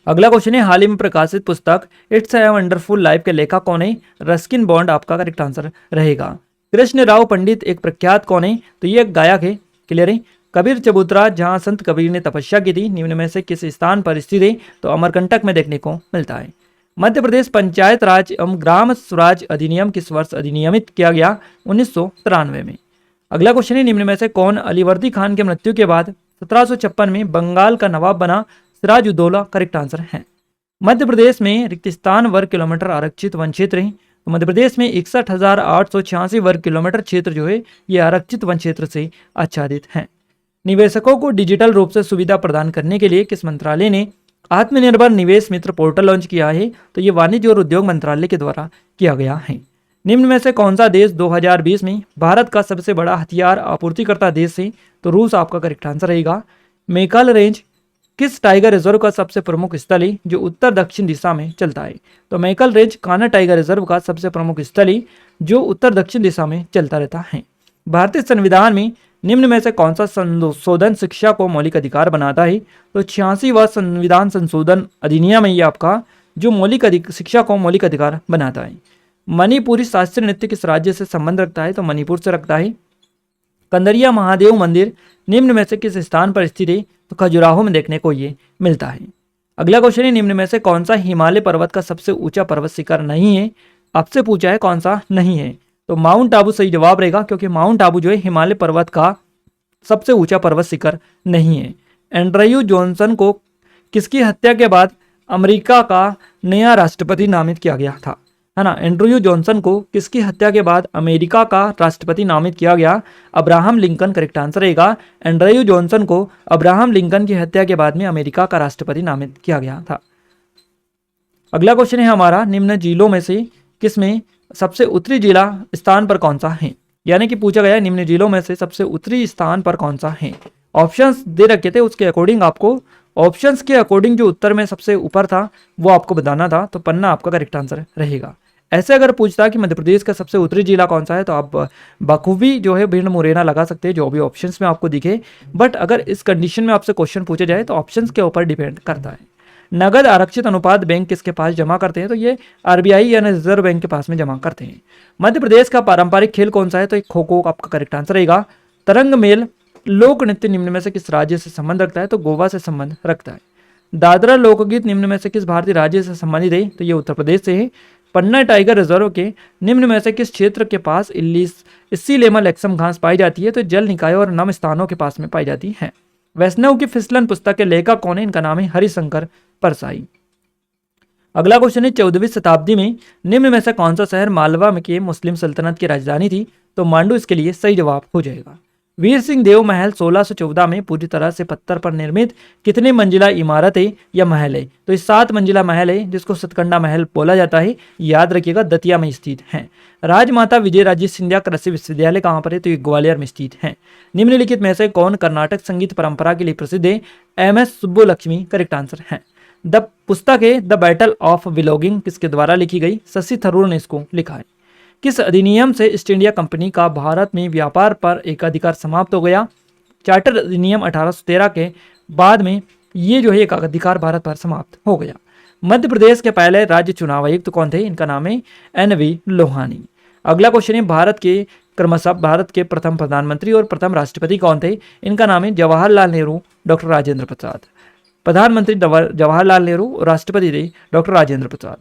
अगला क्वेश्चन है, हाल ही में प्रकाशित पुस्तक इट्स ए वंडरफुल लाइफ के लेखक कौन है? रस्किन बॉन्ड आपका करेक्ट आंसर रहेगा। कृष्ण राव पंडित एक प्रख्यात कौन है? तो ये एक गायक है, क्लियर है। कबीर चबूतरा जहां संत कबीर ने तपस्या की थी, निम्न में से किस स्थान पर स्थित है? तो अमरकंटक में देखने को मिलता है। मध्य प्रदेश पंचायत राज एवं ग्राम स्वराज अधिनियम किस वर्ष अधिनियमित किया गया? 1993 में। अगला क्वेश्चन है, निम्न में से कौन अलीवर्दी खान के मृत्यु के बाद 1756 में बंगाल का नवाब बना? सिराजुद्दौला करेक्ट आंसर है। मध्य प्रदेश में रिक्त स्थान वर्ग किलोमीटर आरक्षित वन क्षेत्र है। तो मध्य प्रदेश में 61,886 वर्ग किलोमीटर क्षेत्र जो है ये आरक्षित वन क्षेत्र से आच्छादित है। निवेशकों को डिजिटल रूप से सुविधा प्रदान करने के लिए किस मंत्रालय ने आत्मनिर्भर निवेश मित्र पोर्टल लॉन्च किया है? तो ये वाणिज्य और उद्योग मंत्रालय के द्वारा किया गया है। निम्न में से कौन सा देश 2020 में भारत का सबसे बड़ा हथियार आपूर्तिकर्ता देश है? तो रूस आपका करेक्ट आंसर रहेगा। मेकाल रेंज किस टाइगर रिजर्व का सबसे प्रमुख स्थल है जो उत्तर दक्षिण दिशा में चलता है? तो मेकल रेंज कान्हा टाइगर रिजर्व का सबसे प्रमुख स्थल है जो उत्तर दक्षिण दिशा में चलता रहता है। भारतीय संविधान में निम्न में से कौन सा संशोधन शिक्षा को मौलिक अधिकार बनाता है? तो 86वां संविधान संशोधन अधिनियम है ये आपका जो शिक्षा को मौलिक अधिकार बनाता है। मणिपुरी शास्त्रीय नृत्य किस राज्य से संबंध रखता है? तो मणिपुर से रखता है। कंदरिया महादेव मंदिर निम्न में से किस स्थान पर स्थित है? तो खजुराहो में देखने को ये मिलता है। अगला क्वेश्चन है, निम्न में से कौन सा हिमालय पर्वत का सबसे ऊंचा पर्वत शिखर नहीं है? आपसे पूछा है कौन सा नहीं है, तो माउंट आबू सही जवाब रहेगा, क्योंकि माउंट आबू जो है हिमालय पर्वत का सबसे ऊंचा पर्वत शिखर नहीं है। एंड्रयू जॉनसन को किसकी हत्या के बाद अमेरिका का नया राष्ट्रपति नामित किया गया था? है ना, एंड्रयू जॉनसन को किसकी हत्या के बाद अमेरिका का राष्ट्रपति नामित किया गया? अब्राहम लिंकन करेक्ट आंसर रहेगा। एंड्रयू जॉनसन को अब्राहम लिंकन की हत्या के बाद में अमेरिका का राष्ट्रपति नामित किया गया था। अगला क्वेश्चन है हमारा, निम्न जिलों में से किसमें सबसे उत्तरी जिला स्थान पर कौन सा है? यानी कि पूछा गया निम्न जिलों में से सबसे उत्तरी स्थान पर कौन सा है। ऑप्शंस दे रखे थे, उसके अकॉर्डिंग आपको ऑप्शंस के अकॉर्डिंग जो उत्तर में सबसे ऊपर था वो आपको बताना था, तो पन्ना आपका करेक्ट आंसर रहेगा। ऐसे अगर पूछता कि मध्य प्रदेश का सबसे उत्तरी जिला कौन सा है, तो आप बखूबी जो है भिंड मुरैना लगा सकते हैं, जो भी ऑप्शंस में आपको दिखे। बट अगर इस कंडीशन में आपसे क्वेश्चन पूछे जाए तो ऑप्शंस के ऊपर डिपेंड करता है। नगद आरक्षित अनुपात बैंक किसके पास जमा करते हैं? तो ये आरबीआई यानी रिजर्व बैंक के पास में जमा करते हैं। मध्य प्रदेश का पारंपरिक खेल कौन सा है? तो खो खो आपका करेक्ट आंसर रहेगा। तरंग मेल लोक नृत्य निम्न में से किस राज्य से संबंध रखता है? तो गोवा से संबंध रखता है। दादरा लोकगीत निम्न में से किस भारतीय राज्य से संबंधित है? तो ये उत्तर प्रदेश से है। पन्ना टाइगर रिजर्व के निम्न में से किस क्षेत्र के पास इस्सीलेमा लेक्सम घास पाई जाती है? तो जल निकायों और नम स्थानों के पास में पाई जाती है। वैष्णव की फिसलन पुस्तक के लेखक कौन है? इनका नाम है हरिशंकर परसाई। अगला क्वेश्चन है, 14वीं शताब्दी में निम्न में से कौन सा शहर मालवा के मुस्लिम सल्तनत की राजधानी थी? तो मांडू इसके लिए सही जवाब हो जाएगा। वीर सिंह देव महल 1614 में पूरी तरह से पत्थर पर निर्मित कितने मंजिला इमारत है या महल है? तो ये 7 मंजिला महल है, जिसको सतकंडा महल बोला जाता है। याद रखिएगा, दतिया में स्थित है। राजमाता विजयराजे सिंधिया कृषि विश्वविद्यालय कहाँ पर है? तो ये ग्वालियर में स्थित है। निम्नलिखित में से कौन कर्नाटक संगीत परंपरा के लिए प्रसिद्ध है? MS सुब्बुलक्ष्मी करेक्ट आंसर है। द पुस्तक है द बैटल ऑफ विलोगिंग किसके द्वारा लिखी गई? शशि थरूर ने इसको लिखा है। किस अधिनियम से ईस्ट इंडिया कंपनी का भारत में व्यापार पर एकाधिकार समाप्त हो गया? चार्टर अधिनियम 1813 के बाद में ये जो है एकाधिकार भारत पर समाप्त हो गया। मध्य प्रदेश के पहले राज्य चुनाव आयुक्त कौन थे? इनका नाम है NV लोहानी। अगला क्वेश्चन है भारत के प्रथम प्रधानमंत्री और प्रथम राष्ट्रपति कौन थे? इनका नाम है जवाहरलाल नेहरू, डॉक्टर राजेंद्र प्रसाद। प्रधानमंत्री जवाहरलाल नेहरू और राष्ट्रपति थे डॉक्टर राजेंद्र प्रसाद।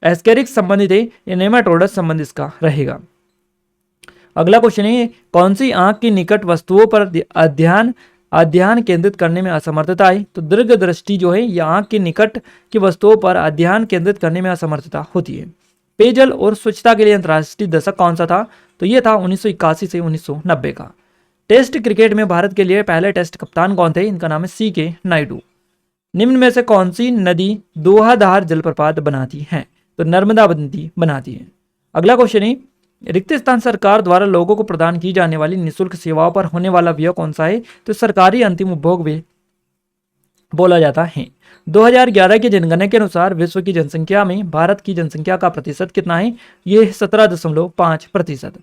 एस्केरिक्स संबंधित है या नेमाटोडस संबंध इसका रहेगा। अगला क्वेश्चन है कौन सी आंख की निकट वस्तुओं पर अध्ययन केंद्रित करने में असमर्थता है? तो दीर्घ दृष्टि जो है यह आंख के निकट की वस्तुओं पर अध्ययन केंद्रित करने में असमर्थता होती है। पेयजल और स्वच्छता के लिए अंतर्राष्ट्रीय दशक कौन सा था? तो यह था 1981 से 1990 का। टेस्ट क्रिकेट में भारत के लिए पहले टेस्ट कप्तान कौन थे? इनका नाम है CK नायडू। निम्न में से कौन सी नदी दोहाधार जलप्रपात बनाती है? तो नर्मदा नदी बनाती है। अगला क्वेश्चन है रिक्त स्थान सरकार द्वारा लोगों को प्रदान की जाने वाली निःशुल्क सेवाओं पर होने वाला व्यय कौन सा है? तो सरकारी अंतिम उपभोग व्यय बोला जाता है। 2011 की जनगणना के अनुसार विश्व की जनसंख्या में भारत की जनसंख्या का प्रतिशत कितना है? यह 17.5%।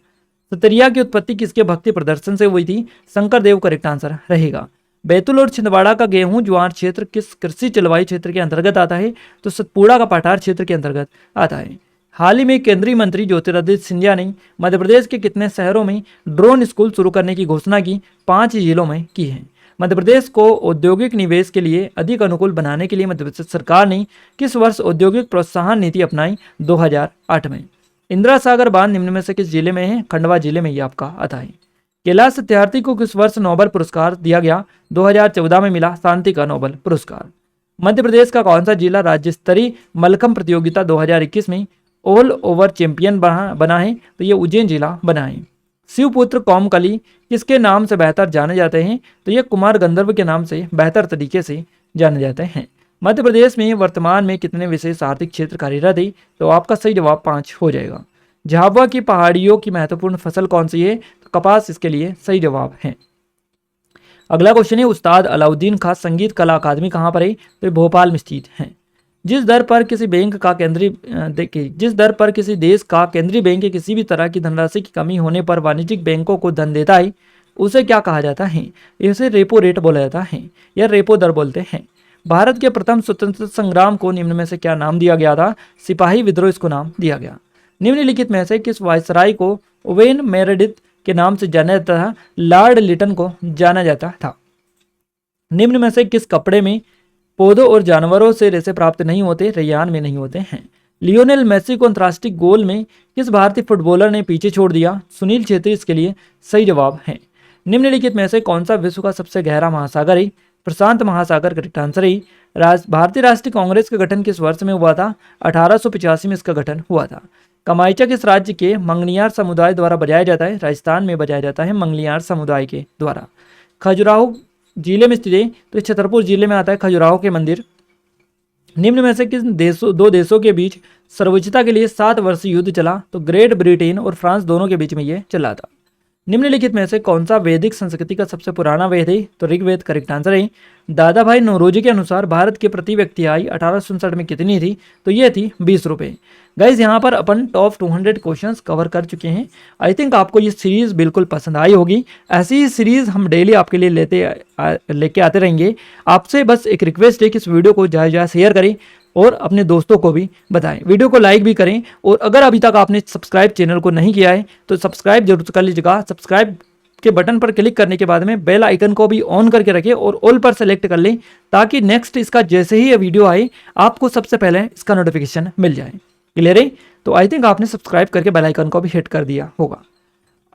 सतरिया की उत्पत्ति किसके भक्ति प्रदर्शन से हुई थी? शंकर देव करेक्ट आंसर रहेगा। बैतूल और छिंदवाड़ा का गेहूं ज्वार क्षेत्र किस कृषि जलवायु क्षेत्र के अंतर्गत आता है? तो सतपुड़ा का पठार क्षेत्र के अंतर्गत आता है। हाल ही में केंद्रीय मंत्री ज्योतिरादित्य सिंधिया ने मध्य प्रदेश के कितने शहरों में ड्रोन स्कूल शुरू करने की घोषणा की? 5 जिलों में की है। मध्य प्रदेश को औद्योगिक निवेश के लिए अधिक अनुकूल बनाने के लिए मध्य प्रदेश सरकार ने किस वर्ष औद्योगिक प्रोत्साहन नीति अपनाई? 2008 में। इंदिरा सागर बांध निम्न में से किस जिले में है? खंडवा जिले में ये आपका आता है। कैलाश सत्यार्थी को किस वर्ष नोबेल पुरस्कार दिया गया? 2014 में मिला शांति का नोबेल पुरस्कार। मध्य प्रदेश का कौन सा जिला राज्य स्तरीय मल्लखंब प्रतियोगिता 2021 में ऑल ओवर चैंपियन बना है? तो ये उज्जैन जिला बना है। शिवपुत्र कोमकली किसके नाम से बेहतर जाने जाते हैं? तो ये कुमार गंधर्व के नाम से बेहतर तरीके से जाने जाते हैं। मध्य प्रदेश में वर्तमान में कितने विशेष आर्थिक क्षेत्र कार्यरत है? तो आपका सही जवाब 5 हो जाएगा। झाबुआ की पहाड़ियों की महत्वपूर्ण फसल कौन सी है? तो कपास इसके लिए सही जवाब है। अगला क्वेश्चन है उस्ताद अलाउद्दीन खां संगीत कला अकादमी कहाँ पर है? तो भोपाल में स्थित है। जिस दर पर किसी देश का केंद्रीय बैंक किसी भी तरह की धनराशि की कमी होने पर वाणिज्यिक बैंकों को धन देता है उसे क्या कहा जाता है? इसे रेपो रेट बोला जाता है या रेपो दर बोलते हैं। भारत के प्रथम स्वतंत्रता संग्राम को निम्न में से क्या नाम दिया गया था? सिपाही विद्रोह इसको नाम दिया गया। निम्नलिखित में से किस वायसराय को ओवेन मेरेडिथ के नाम से जाना जाता था? लॉर्ड लिटन को जाना जाता था। निम्न में से किस कपड़े में पौधों और जानवरों से रेशे प्राप्त नहीं होते? रेयान में नहीं होते हैं। लियोनेल मेसी को अंतर्राष्ट्रीय गोल में किस भारतीय फुटबॉलर ने पीछे छोड़ दिया? सुनील छेत्री इसके लिए सही जवाब है। निम्नलिखित में से कौन सा विश्व का सबसे गहरा महासागर है? प्रशांत महासागर करेक्ट आंसर है। भारतीय राष्ट्रीय कांग्रेस का गठन किस वर्ष में हुआ था? 1885 में इसका गठन हुआ था। कमाइचा किस राज्य के मंगलियार समुदाय द्वारा बजाया जाता है? राजस्थान में बजाया जाता है मंगलियार समुदाय के द्वारा। खजुराहो जिले में स्थित है तो छतरपुर जिले में आता है खजुराहो के मंदिर। निम्न में से किस दो देशों के बीच सर्वोच्चता के लिए 7 वर्षीय युद्ध चला? तो ग्रेट ब्रिटेन और फ्रांस दोनों के बीच में यह चला था। निम्नलिखित में से कौन सा वैदिक संस्कृति का सबसे पुराना वेद है? तो ऋग्वेद करेक्ट आंसर है। दादा भाई नौरोजी के अनुसार भारत की प्रति व्यक्ति आय 1867 में कितनी थी? तो ये थी 20 रुपये। गाइज यहाँ पर अपन टॉप 200 क्वेश्चंस कवर कर चुके हैं। आई थिंक आपको ये सीरीज बिल्कुल पसंद आई होगी। ऐसी ही सीरीज हम डेली आपके लिए लेके आते रहेंगे। आपसे बस एक रिक्वेस्ट है कि इस वीडियो को ज़्यादा शेयर करें और अपने दोस्तों को भी बताएं। वीडियो को लाइक भी करें और अगर अभी तक आपने सब्सक्राइब चैनल को नहीं किया है तो सब्सक्राइब जरूर कर लीजिएगा। सब्सक्राइब के बटन पर क्लिक करने के बाद में बेल आइकन को भी ऑन करके रखें और ऑल पर सेलेक्ट कर लें ताकि नेक्स्ट इसका जैसे ही ये वीडियो आए आपको सबसे पहले इसका नोटिफिकेशन मिल जाए। क्लियर है? तो आई थिंक आपने सब्सक्राइब करके बेल आइकन को भी हिट कर दिया होगा।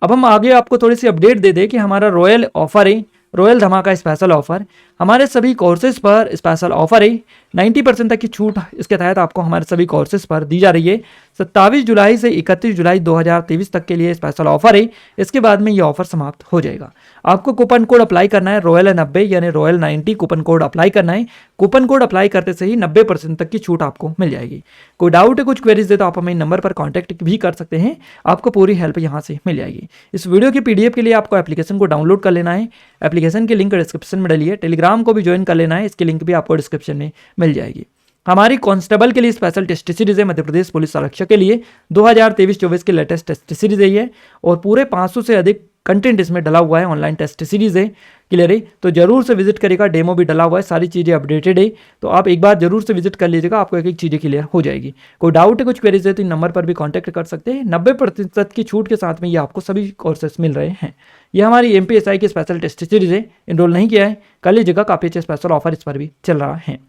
अब हम आगे आपको थोड़ी सी अपडेट दे दें कि हमारा रॉयल ऑफर है, रॉयल धमाका स्पेशल ऑफर। हमारे सभी कोर्सेज पर स्पेशल ऑफर है। 90% तक की छूट इसके तहत आपको हमारे सभी कोर्सेज पर दी जा रही है। 27 जुलाई से 31 जुलाई 2023 तक के लिए स्पेशल ऑफर है। इसके बाद में ये ऑफर समाप्त हो जाएगा। आपको कूपन कोड अप्लाई करना है रॉयल 90 यानी रॉयल 90 कूपन कोड अप्लाई करना है। कूपन कोड अप्लाई करते से ही 90% तक की छूट आपको मिल जाएगी। कोई डाउट है, कुछ क्वेरीज है तो आप हमें नंबर पर कॉन्टैक्ट भी कर सकते हैं। आपको पूरी हेल्प यहाँ से मिल जाएगी। इस वीडियो की PDF के लिए आपको एप्लीकेशन को डाउनलोड कर लेना है। एप्लीकेशन की लिंक डिस्क्रिप्शन में डालिए। टेलीग्राम को भी ज्वाइन कर लेना है, इसकी लिंक भी आपको डिस्क्रिप्शन में मिल जाएगी। हमारी कांस्टेबल के लिए स्पेशल टेस्ट सीरीज है, मध्य प्रदेश पुलिस आरक्षक के लिए 2023-24 की लेटेस्ट टेस्ट सीरीज है ये और पूरे 500 से अधिक कंटेंट इसमें डला हुआ है, ऑनलाइन टेस्ट सीरीज है, क्लियर है। तो जरूर से विजिट करिएगा, डेमो भी डला हुआ है, सारी चीज़ें अपडेटेड है, तो आप एक बार जरूर से विजिट कर लीजिएगा, आपको एक एक चीज़ें क्लियर हो जाएगी। कोई डाउट है, कुछ क्वेरीज है तो इन नंबर पर भी कॉन्टैक्ट कर सकते हैं। 90% की छूट के साथ में ये आपको सभी कोर्सेस मिल रहे हैं। ये हमारी MPSI की स्पेशल टेस्ट सीरीज है, इनरोल नहीं किया है कर लीजिएगा, काफ़ी अच्छा स्पेशल ऑफर इस पर भी चल रहा है।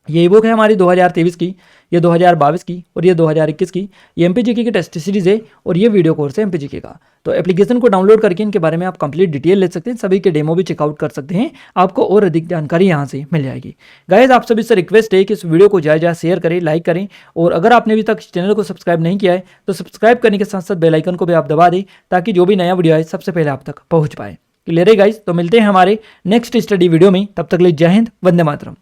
ये बुक है हमारी 2023 की, ये 2022 की और ये 2021 की। ये MPGK की टेस्ट सीरीज है और ये वीडियो कोर्स है MPGK का। तो एप्लीकेशन को डाउनलोड करके इनके बारे में आप कंप्लीट डिटेल ले सकते हैं, सभी के डेमो भी चेकआउट कर सकते हैं, आपको और अधिक जानकारी यहाँ से मिल जाएगी। गाइस आप सभी से रिक्वेस्ट है कि इस वीडियो को ज़्यादा शेयर करें, लाइक करें, और अगर आपने अभी तक इस चैनल को सब्सक्राइब नहीं किया है तो सब्सक्राइब करने के साथ साथ बेल आइकन को भी आप दबा दें, ताकि जो भी नया वीडियो आए सबसे पहले आप तक पहुँच पाए। क्लियर है गाइस, तो मिलते हैं हमारे नेक्स्ट स्टडी वीडियो में, तब तक के लिए जय हिंद, वंदे मातरम।